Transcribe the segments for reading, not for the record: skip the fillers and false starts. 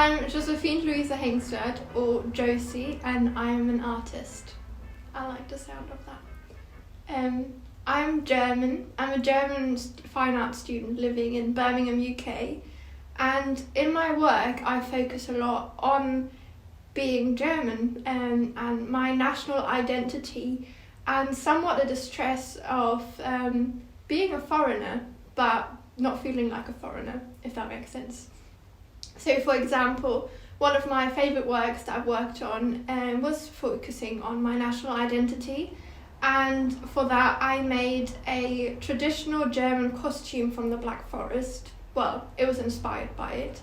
I'm Joséphine Hengstwerth, or Josi, and I'm an artist. I like the sound of that. I'm German. I'm a German fine art student living in Birmingham, UK. And in my work, I focus a lot on being German and my national identity, and somewhat the distress of being a foreigner, but not feeling like a foreigner, if that makes sense. So, for example, one of my favourite works that I've worked on was focusing on my national identity, and for that I made a traditional German costume from the Black Forest. Well, it was inspired by it,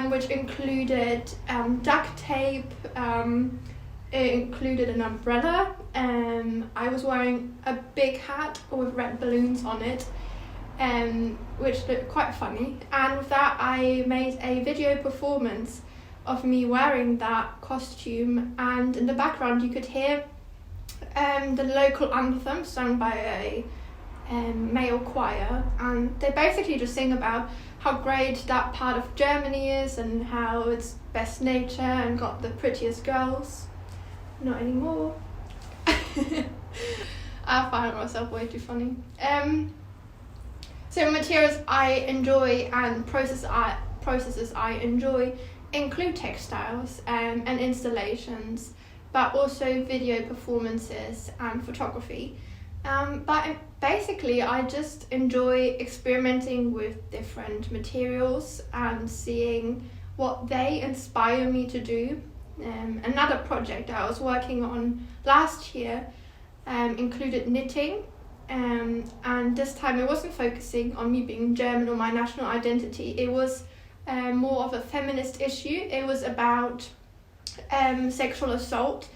which included duct tape, it included an umbrella, I was wearing a big hat with red balloons on it, which looked quite funny, and with that I made a video performance of me wearing that costume, and in the background you could hear the local anthem sung by a male choir, and they basically just sing about how great that part of Germany is and how it's best nature and got the prettiest girls. Not anymore. I find myself way too funny. So materials I enjoy and processes I enjoy include textiles and installations, but also video performances and photography. But basically I just enjoy experimenting with different materials and seeing what they inspire me to do. Another project I was working on last year included knitting, and this time it wasn't focusing on me being German or my national identity. It was more of a feminist issue. It was about sexual assault,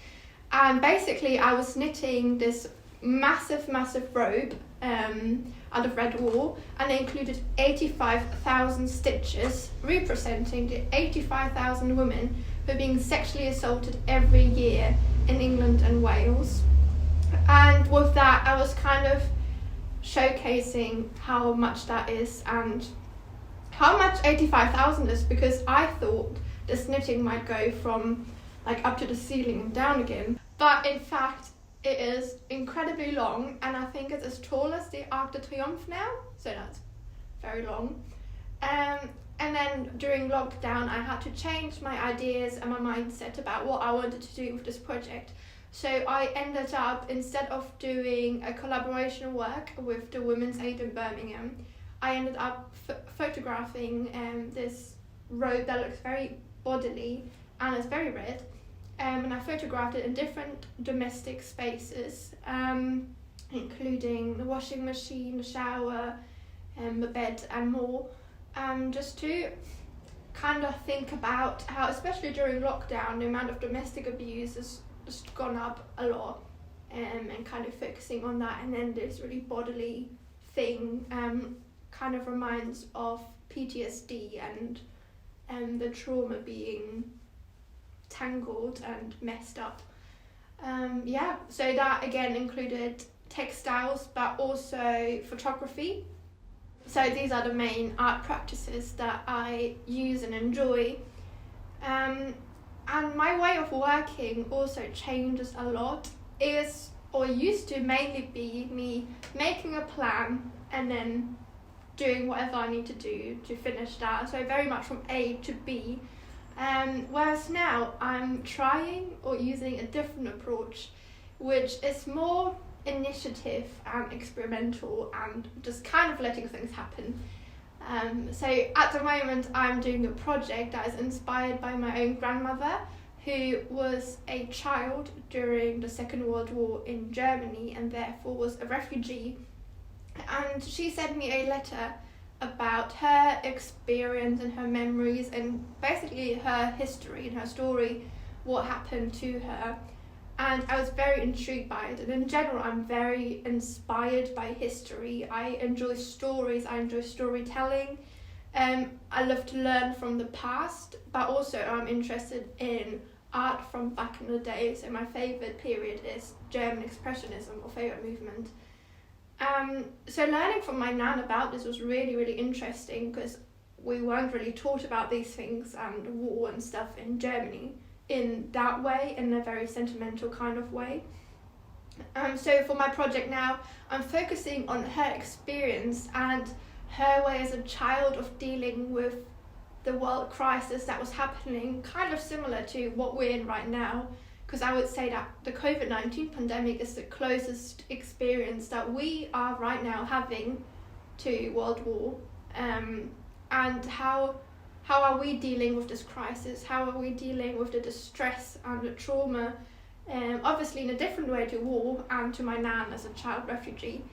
and basically I was knitting this massive robe out of red wool, and it included 85,000 stitches representing the 85,000 women who are being sexually assaulted every year in England and Wales. And with that I was kind of showcasing how much that is and how much 85,000 is, because I thought this knitting might go from like up to the ceiling and down again, but in fact it is incredibly long, and I think it's as tall as the Arc de Triomphe now, so that's very long. And then during lockdown I had to change my ideas and my mindset about what I wanted to do with this project. So I ended up, instead of doing a collaboration work with the Women's Aid in Birmingham, I ended up photographing this robe that looks very bodily and it's very red. And I photographed it in different domestic spaces, including the washing machine, the shower, the bed and more, just to kind of think about how, especially during lockdown, the amount of domestic abuse has just gone up a lot, and kind of focusing on that. And then this really bodily thing kind of reminds of PTSD and the trauma being tangled and messed up. So that again included textiles but also photography. So these are the main art practices that I use and enjoy. And my way of working also changes a lot. Used to mainly be me making a plan and then doing whatever I need to do to finish that. So very much from A to B. Whereas now I'm trying or using a different approach, which is more initiative and experimental and just kind of letting things happen. So at the moment I'm doing a project that is inspired by my own grandmother, who was a child during the Second World War in Germany and therefore was a refugee. And she sent me a letter about her experience and her memories and basically her history and her story, what happened to her. And I was very intrigued by it. And in general, I'm very inspired by history. I enjoy stories, I enjoy storytelling. I love to learn from the past, but also I'm interested in art from back in the day. So my favourite period is German Expressionism, or favourite movement. So learning from my nan about this was really interesting, because we weren't really taught about these things and war and stuff in Germany in that way, in a very sentimental kind of way. So for my project now, I'm focusing on her experience and her way as a child of dealing with the world crisis that was happening, kind of similar to what we're in right now, because I would say that the COVID-19 pandemic is the closest experience that we are right now having to World War. And how are we dealing with this crisis? How are we dealing with the distress and the trauma? Obviously in a different way to war and to my nan as a child refugee,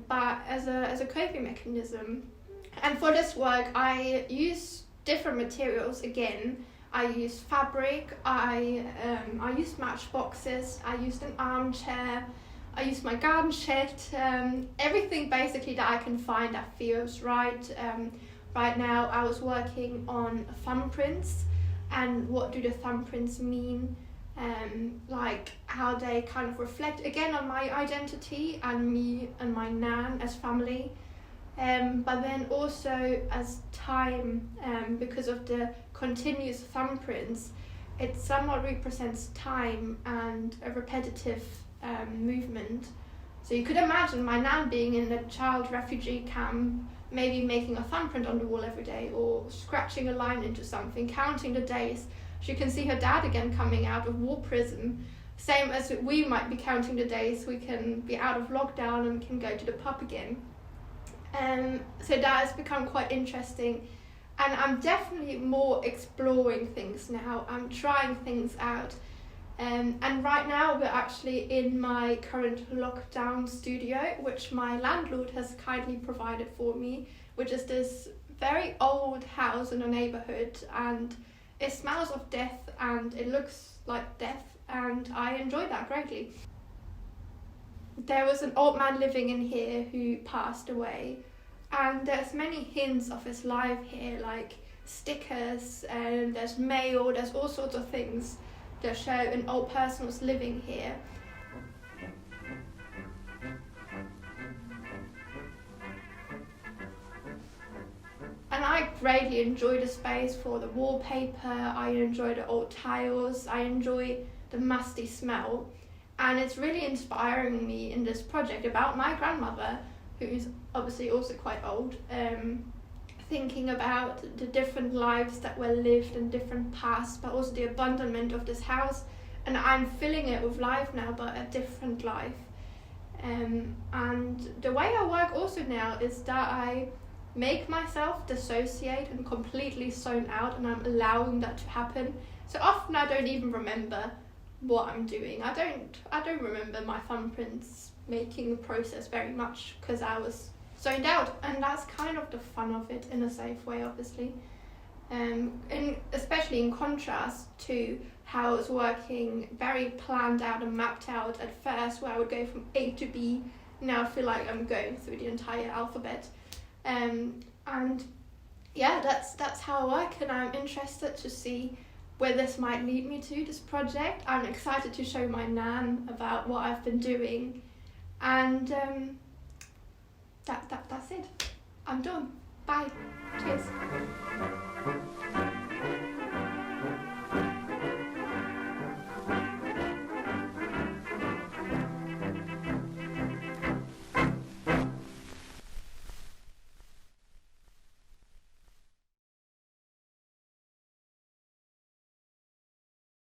but as a coping mechanism. And for this work, I use different materials again. I used fabric, I used matchboxes, I used an armchair, I used my garden shed, everything basically that I can find that feels right. Right now I was working on thumbprints, and what do the thumbprints mean, like how they kind of reflect again on my identity and me and my nan as family. But then also as time, because of the continuous thumbprints, it somewhat represents time and a repetitive movement. So you could imagine my nan being in a child refugee camp, maybe making a thumbprint on the wall every day, or scratching a line into something, counting the days. She can see her dad again coming out of war prison. Same as we might be counting the days we can be out of lockdown and can go to the pub again. So that has become quite interesting, and I'm definitely more exploring things now. I'm trying things out, and right now we're actually in my current lockdown studio, which my landlord has kindly provided for me, which is this very old house in a neighborhood, and it smells of death and it looks like death, and I enjoy that greatly. There was an old man living in here who passed away, and there's many hints of his life here, like stickers, and there's mail, there's all sorts of things that show an old person was living here. And I greatly enjoy the space for the wallpaper, I enjoy the old tiles, I enjoy the musty smell. And it's really inspiring me in this project about my grandmother, who's obviously also quite old, thinking about the different lives that were lived in different pasts, but also the abandonment of this house. And I'm filling it with life now, but a different life. And the way I work also now is that I make myself dissociate and completely zone out, and I'm allowing that to happen. So often I don't even remember what I'm doing. I don't remember my thumbprints making the process very much, because I was zoned out, and that's kind of the fun of it in a safe way, obviously. And especially in contrast to how I was working very planned out and mapped out at first, where I would go from A to B. Now I feel like I'm going through the entire alphabet. And yeah, that's how I work, and I'm interested to see where this might lead me to, this project. I'm excited to show my nan about what I've been doing, and that's it. I'm done. Bye. Cheers.